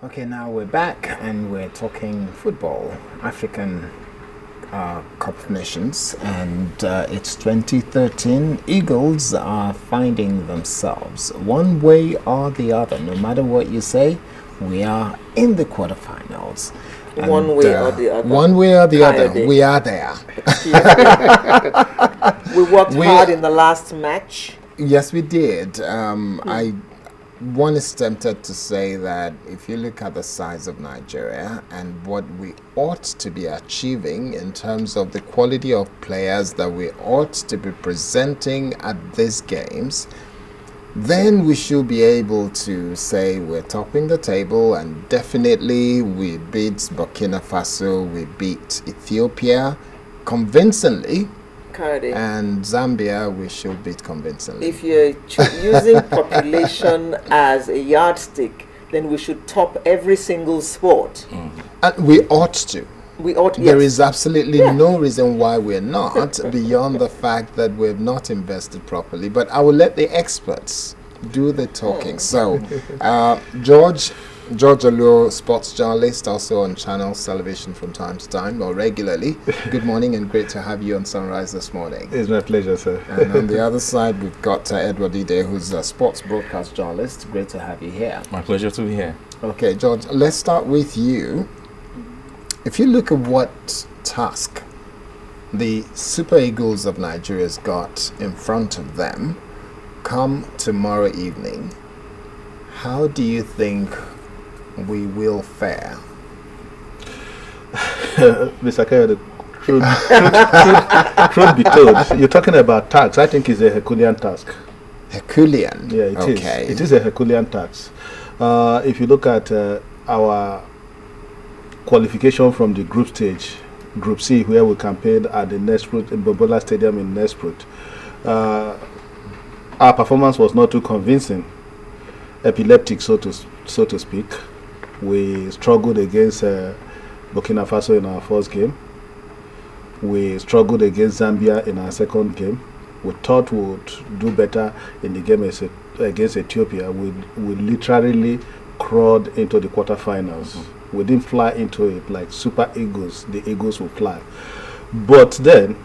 Okay, now we're back and we're talking football, African Cup of Nations, and it's 2013. Eagles are finding themselves one way or the other. No matter what you say, we are in the quarterfinals. And, one way or the other. One way or the other, we are there. We worked hard in the last match. Yes, we did. One is tempted to say that if you look at the size of Nigeria and what we ought to be achieving in terms of the quality of players that we ought to be presenting at these games, then we should be able to say we're topping the table, and definitely we beat Burkina Faso, we beat Ethiopia convincingly. And Zambia, we should beat convincingly. If you're using population as a yardstick, then we should top every single sport. And we ought to. We ought. There is absolutely no reason why we're not, beyond the fact that we've not invested properly. But I will let the experts do the talking. So, George Oluo, sports journalist, also on Channels Television from time to time, or regularly. Good morning and great to have you on Sunrise this morning. It's my pleasure, sir. And on the other side, we've got Edward Ide, who's a sports broadcast journalist. Great to have you here. My pleasure to be here. Okay, George, let's start with you. If you look at what task the Super Eagles of Nigeria's got in front of them come tomorrow evening, how do you think we will fare? Mr. Kayode, truth be told, you're talking about task. I think it's a Herculean task. Herculean? Yeah, it is. It is a Herculean task. If you look at our qualification from the group stage, Group C, where we campaigned at the Nesprut, in Bobola Stadium in Nesprut, our performance was not too convincing. Epileptic, so to speak. We struggled against Burkina Faso in our first game. We struggled against Zambia in our second game. We thought we would do better in the game against Ethiopia. We literally crawled into the quarterfinals. We didn't fly into it like Super Eagles. The Eagles will fly. But then,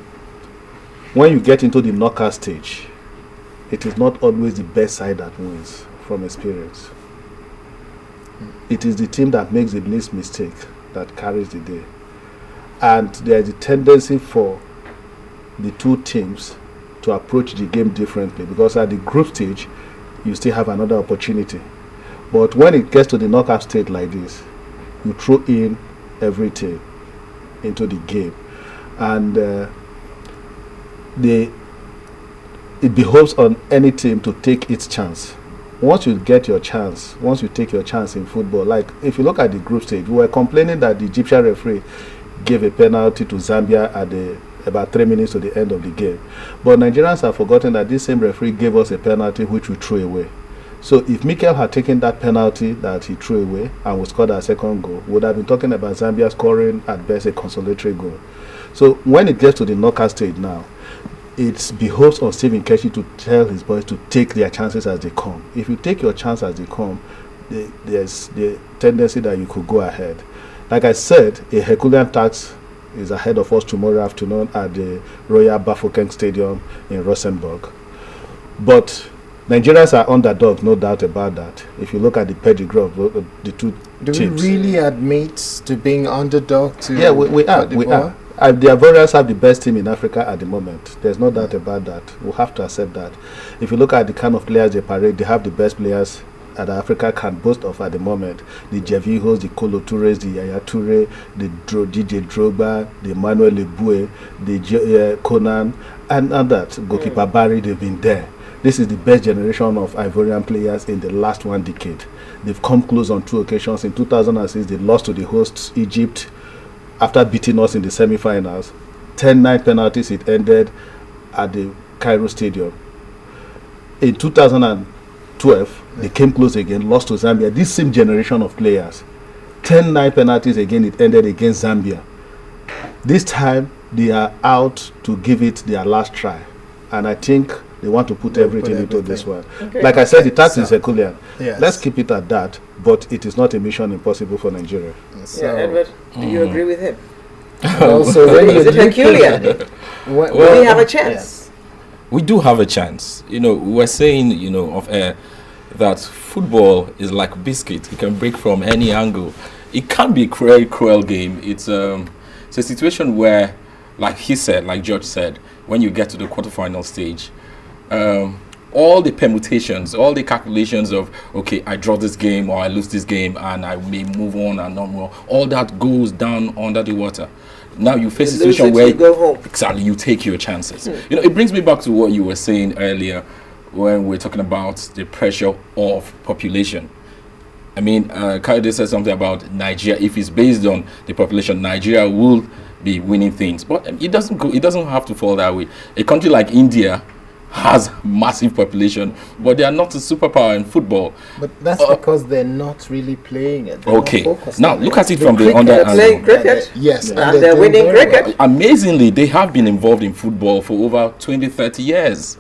when you get into the knockout stage, it is not always the best side that wins from experience. It is the team that makes the least mistake that carries the day. And there is a tendency for the two teams to approach the game differently, because at the group stage, you still have another opportunity. But when it gets to the knockout stage like this, you throw in everything into the game. And it behoves on any team to take its chance. Once you get your chance, once you take your chance in football, like if you look at the group stage, we were complaining that the Egyptian referee gave a penalty to Zambia at about 3 minutes to the end of the game. But Nigerians have forgotten that this same referee gave us a penalty which we threw away. So if Mikel had taken that penalty that he threw away and we scored our second goal, we would have been talking about Zambia scoring at best a consolatory goal. So when it gets to the knockout stage now, it behoves on Stephen Keshi to tell his boys to take their chances as they come. If you take your chance as they come, there's the tendency that you could go ahead. Like I said, a Herculean task is ahead of us tomorrow afternoon at the Royal Bafokeng Stadium in Rosenborg. But Nigerians are underdogs, no doubt about that. If you look at the pedigree of the two teams. Do we really admit to being underdog to? Yeah, we are. The Ivorians have the best team in Africa at the moment. There's no doubt about that. We have to accept that. If you look at the kind of players they parade, they have the best players that Africa can boast of at the moment. The Jevihos, the Kolo Toures, the Yaya Toure, the DJ Drogba, the Emmanuel Eboué, the Conan, and that goalkeeper Barry, they've been there. This is the best generation of Ivorian players in the last 1 decade. They've come close on 2 occasions. In 2006, they lost to the hosts, Egypt, after beating us in the semi-finals. 10-9 penalties, it ended at the Cairo Stadium. In 2012, they came close again, lost to Zambia. This same generation of players, 10-9 penalties again, it ended against Zambia. This time, they are out to give it their last try. And I think They want to put everything into this one. Okay. Like I said, the task is Herculean. Yes. Let's keep it at that, but it is not a mission impossible for Nigeria. So, Yeah, Edward, do you agree with him? also, when Is you it look Herculean? at it, Do we have a chance? Yes. We do have a chance. We're saying, of air that football is like biscuit. It can break from any angle. It can be a cruel game. It's a situation where, like George said, when you get to the quarterfinal stage, all the permutations, all the calculations of, okay, I draw this game or I lose this game and I may move on and not more, all that goes down under the water. Now you face a situation where you go home. Exactly, you take your chances. It brings me back to what you were saying earlier when we're talking about the pressure of population. I mean, Kayode said something about Nigeria. If it's based on the population, Nigeria will be winning things, but it doesn't have to fall that way. A country like India has massive population, but they are not a superpower in football. But that's because they're not really playing it. They're Okay, not focused now on look it. at it from the under They're playing angle. cricket. Yes, And they're they're doing winning very cricket. well. Amazingly, they have been involved in football for over 20, 30 years.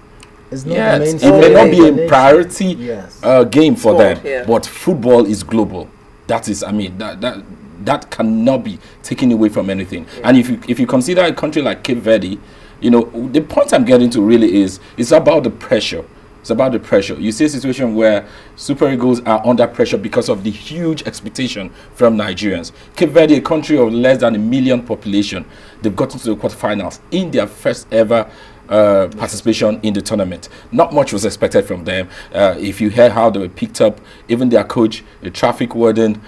It's not the Yes, main it may not be sport a in the priority Yes. game for Sport, them, yeah. but football is global. That is, I mean, that cannot be taken away from anything. And if you consider a country like Cape Verde, the point I'm getting to really is it's about the pressure. It's about the pressure. You see a situation where Super Eagles are under pressure because of the huge expectation from Nigerians. Cape Verde, a country of less than 1 million population, they've gotten to the quarterfinals in their first ever participation in the tournament. Not much was expected from them. If you hear how they were picked up, even their coach, the traffic warden,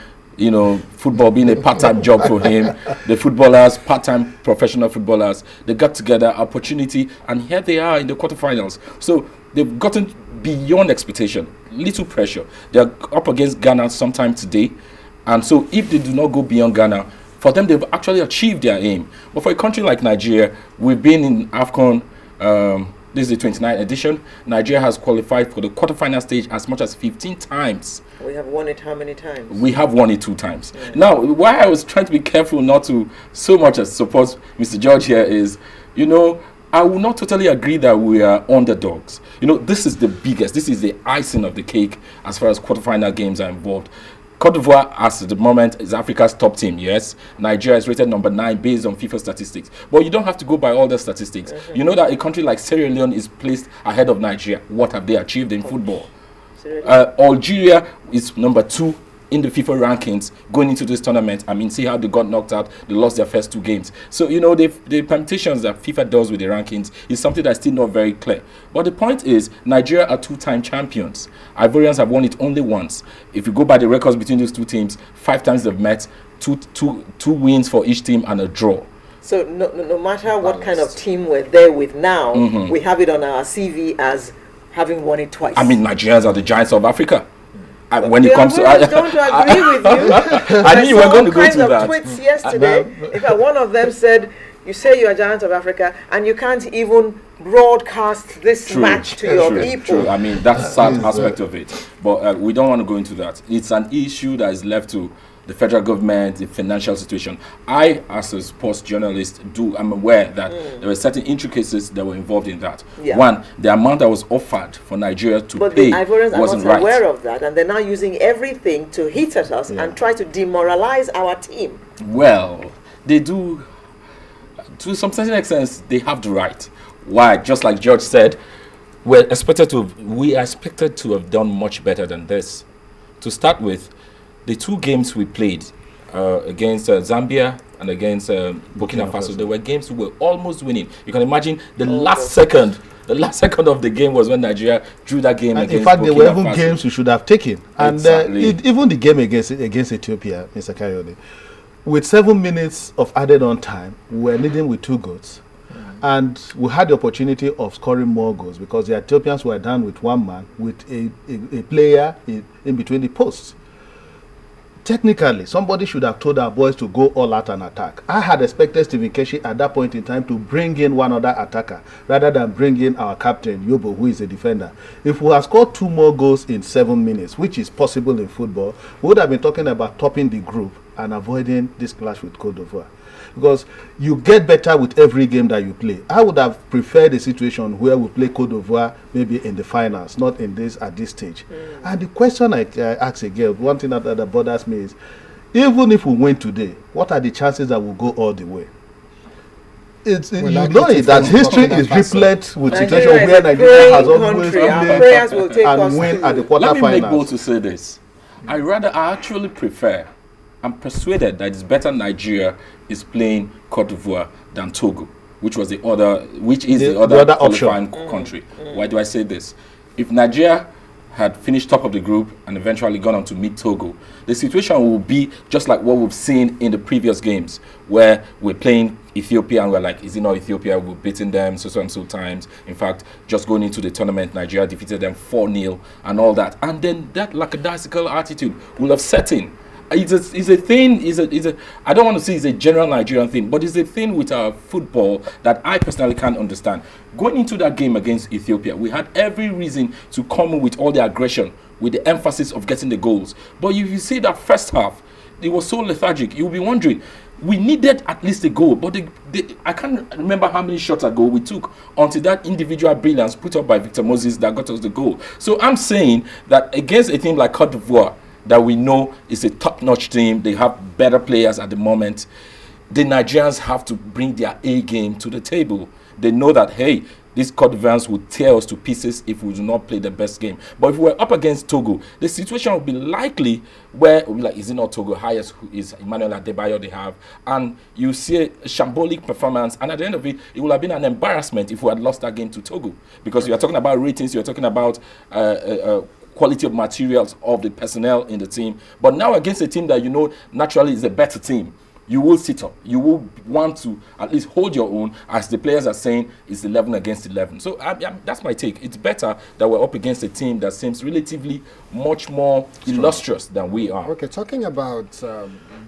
football being a part-time job for him, the footballers, part-time professional footballers, they got together, opportunity, and here they are in the quarterfinals. So they've gotten beyond expectation, little pressure. They're up against Ghana sometime today, and so if they do not go beyond Ghana, for them, they've actually achieved their aim. But for a country like Nigeria, we've been in Afcon. This is the 29th edition. Nigeria has qualified for the quarterfinal stage as much as 15 times. We have won it how many times? We have won it 2 times. Now, why I was trying to be careful not to so much as support Mr. George here is, I will not totally agree that we are underdogs. This is the biggest, this is the icing of the cake as far as quarterfinal games are involved. Cote d'Ivoire, as at the moment, is Africa's top team, yes. Nigeria is rated number 9 based on FIFA statistics. But you don't have to go by all the statistics. You know that a country like Sierra Leone is placed ahead of Nigeria. What have they achieved in football? Algeria is number 2 in the FIFA rankings going into this tournament. I mean, see how they got knocked out. They lost their first 2 games. So, the permutations that FIFA does with the rankings is something that's still not very clear. But the point is, Nigeria are 2-time champions. Ivorians have won it only once. If you go by the records between those 2 teams, 5 times they've met, two wins for each team and a draw. So no matter what kind of team we're there with now, we have it on our CV as having won it twice. I mean, Nigerians are the giants of Africa. When it comes to, I don't agree with you. I knew you were going to go to that. All kinds of tweets yesterday. In fact, one of them said, "You say you are giant of Africa, and you can't even broadcast this match to your people." True. I mean, that's a sad aspect of it. But we don't want to go into that. It's an issue that is left to the federal government, the financial situation. I, as a sports journalist, I'm aware that there were certain intricacies that were involved in that. Yeah. One, the amount that was offered for Nigeria to But pay the Ivorians are wasn't not right. aware of that, and they're now using everything to hit at us and try to demoralize our team. Well, they do, to some certain extent, they have the right. Why? Just like George said, we are expected to have done much better than this. To start with, the 2 games we played against Zambia and against Burkina Faso, they were games we were almost winning. You can imagine the last second of the game was when Nigeria drew that game against Burkina Faso. In fact, there were even games we should have taken. And Exactly. even the game against Ethiopia, Mr. Kayode, with 7 minutes of added on time, we were leading with 2 goals. And we had the opportunity of scoring more goals because the Ethiopians were down with 1 man with a player in between the posts. Technically, somebody should have told our boys to go all out and attack. I had expected Stephen Keshi at that point in time to bring in one other attacker rather than bring in our captain, Yobo, who is a defender. If we had scored 2 more goals in 7 minutes, which is possible in football, we would have been talking about topping the group and avoiding this clash with Cote d'Ivoire. Because you get better with every game that you play. I would have preferred a situation where we play Cote d'Ivoire maybe in the finals, not in this at this stage. And the question I ask again, one thing that bothers me is, even if we win today, what are the chances that we'll go all the way? It's you know that history is replete with situations where Nigeria has always played and win at the quarterfinals. Let me make bold to say this. I actually prefer, I'm persuaded that it's better Nigeria is playing Cote d'Ivoire than Togo, which is the other qualifying country. Why do I say this? If Nigeria had finished top of the group and eventually gone on to meet Togo, the situation will be just like what we've seen in the previous games, where we're playing Ethiopia and we're like, is it not Ethiopia? We've beaten them so and so times. In fact, just going into the tournament, Nigeria defeated them 4-0 and all that. And then that lackadaisical attitude will have set in. It's a thing. I don't want to say it's a general Nigerian thing, but it's a thing with our football that I personally can't understand. Going into that game against Ethiopia, we had every reason to come in with all the aggression, with the emphasis of getting the goals. But if you see that first half, it was so lethargic. You'll be wondering, we needed at least a goal, but I can't remember how many shots ago we took until that individual brilliance put up by Victor Moses that got us the goal. So I'm saying that against a team like Cote d'Ivoire, that we know is a top-notch team, they have better players at the moment, the Nigerians have to bring their A game to the table. They know that, hey, these Cote d'Ivoirians would tear us to pieces if we do not play the best game. But if we're up against Togo, the situation would be likely where we'll be like, is it not Togo? Highest is Emmanuel Adebayo they have. And you see a shambolic performance. And at the end of it, it would have been an embarrassment if we had lost that game to Togo. Because you're talking about ratings, you're talking about quality of materials of the personnel in the team. But now against a team that you know naturally is a better team, you will sit up. You will want to at least hold your own, as the players are saying it's 11 against 11. So that's my take. It's better that we're up against a team that seems relatively much more illustrious than we are. Okay, talking about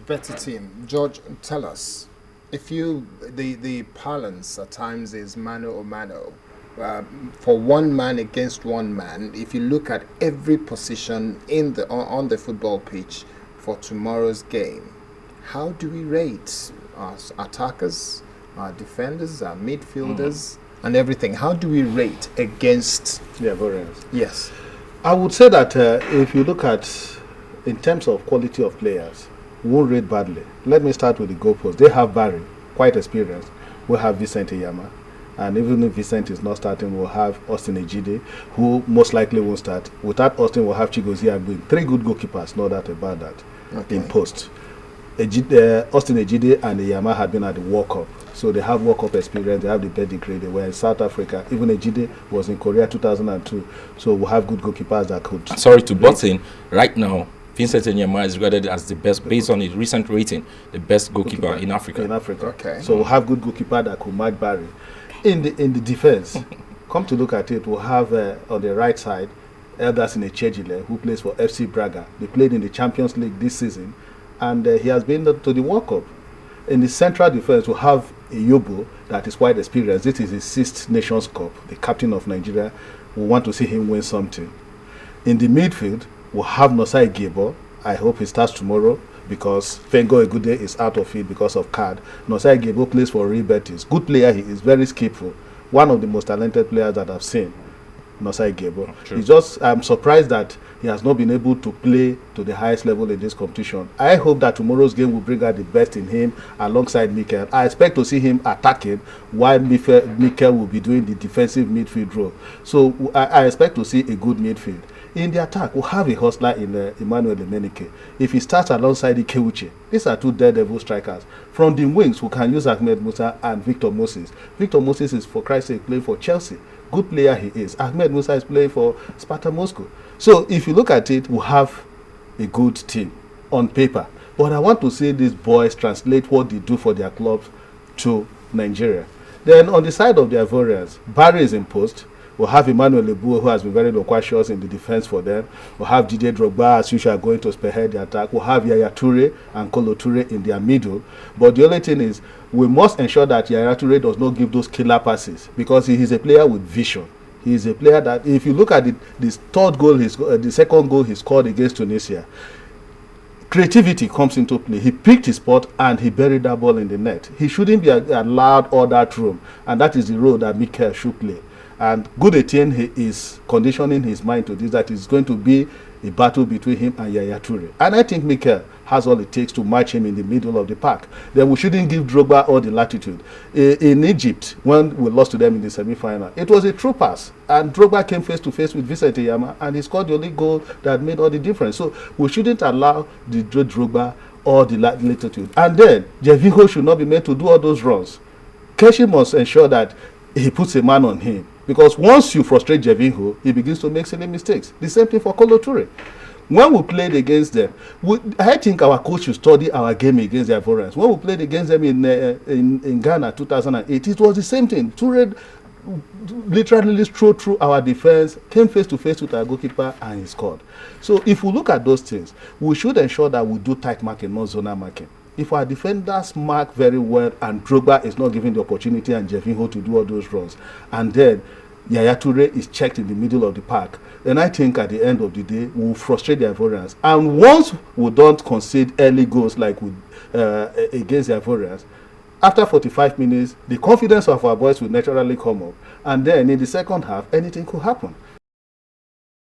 better team, George, tell us, if the balance at times is mano or mano, for one man against one man, if you look at every position on the football pitch for tomorrow's game, how do we rate our attackers, our defenders, our midfielders, and everything? How do we rate against the Ivorians? Yes. I would say that if you look at, in terms of quality of players, we won't rate badly. Let me start with the goalpost. They have Barry, quite experienced. We have Vincent Eyama. And even if Vincent is not starting, we'll have Austin Ejide, who most likely won't start. Without Austin, we'll have Chigozie Agbin. 3 good goalkeepers, no doubt about that, in post. Austin Ejide and Eyama had been at the World Cup. So they have World Cup experience, they have the pedigree. They were in South Africa. Even Ejide was in Korea 2002. So we'll have good goalkeepers that could... Sorry to butt in. Right now, Vincent Eyama is regarded as the best, based on his recent rating, the best goalkeeper in Africa. Okay. So we'll have good goalkeeper that could match Barry. In the defense, come to look at it, we'll have on the right side, Elderson Echejile, who plays for FC Braga. They played in the Champions League this season, and he has been to the World Cup. In the central defense, we'll have Iyobo, that is quite experienced. This is his 6th Nations Cup, the captain of Nigeria. We want to see him win something. In the midfield, we'll have Nosai Gebo. I hope he starts tomorrow, because Fengo Egude is out of it because of card. Nosai Gebo plays for Real Betis. Good player, he is very skillful. One of the most talented players that I've seen, Nosai Gebo. I'm surprised that he has not been able to play to the highest level in this competition. I hope that tomorrow's game will bring out the best in him alongside Mikel. I expect to see him attacking while Mikel will be doing the defensive midfield role. So I expect to see a good midfield. In the attack, we'll have a hustler in Emmanuel Emenike. If he starts alongside Ikeuche, these are 2 daredevil strikers. From the wings, we can use Ahmed Musa and Victor Moses. Victor Moses is, for Christ's sake, playing for Chelsea. Good player he is. Ahmed Musa is playing for Sparta Moscow. So if you look at it, we'll have a good team on paper. But I want to see these boys translate what they do for their clubs to Nigeria. Then on the side of the Ivorians, Barry is in post. We'll have Emmanuel Lebu, who has been very loquacious in the defense for them. We'll have Didier Drogba, as usual, going to spearhead the attack. We'll have Yaya Toure and Kolo Toure in their middle. But the only thing is, we must ensure that Yaya Toure does not give those killer passes, because he is a player with vision. He is a player that, if you look at the second goal he scored against Tunisia, creativity comes into play. He picked his spot and he buried that ball in the net. He shouldn't be allowed all that room, and that is the role that Mikel should play. And Good Etienne, he is conditioning his mind to this, that it's going to be a battle between him and Yaya Toure. And I think Mikel has all it takes to match him in the middle of the pack. Then we shouldn't give Drogba all the latitude. In Egypt, when we lost to them in the semi-final, it was a true pass. And Drogba came face to face with Vincent Eyama, and he scored the only goal that made all the difference. So we shouldn't allow the Drogba all the latitude. And then Gervinho should not be made to do all those runs. Keshi must ensure that he puts a man on him. Because once you frustrate Gervinho, he begins to make silly mistakes. The same thing for Kolo Toure. When we played against them, I think our coach should study our game against the Ivorians. When we played against them in Ghana 2008, it was the same thing. Toure literally strode through our defense, came face to face with our goalkeeper, and he scored. So if we look at those things, we should ensure that we do tight marking, not zonal marking. If our defenders mark very well and Drogba is not given the opportunity and Gervinho to do all those runs, and then Yaya Toure is checked in the middle of the park, then I think at the end of the day, we'll frustrate the Ivorians. And once we don't concede early goals like we against the Ivorians, after 45 minutes, the confidence of our boys will naturally come up. And then in the second half, anything could happen.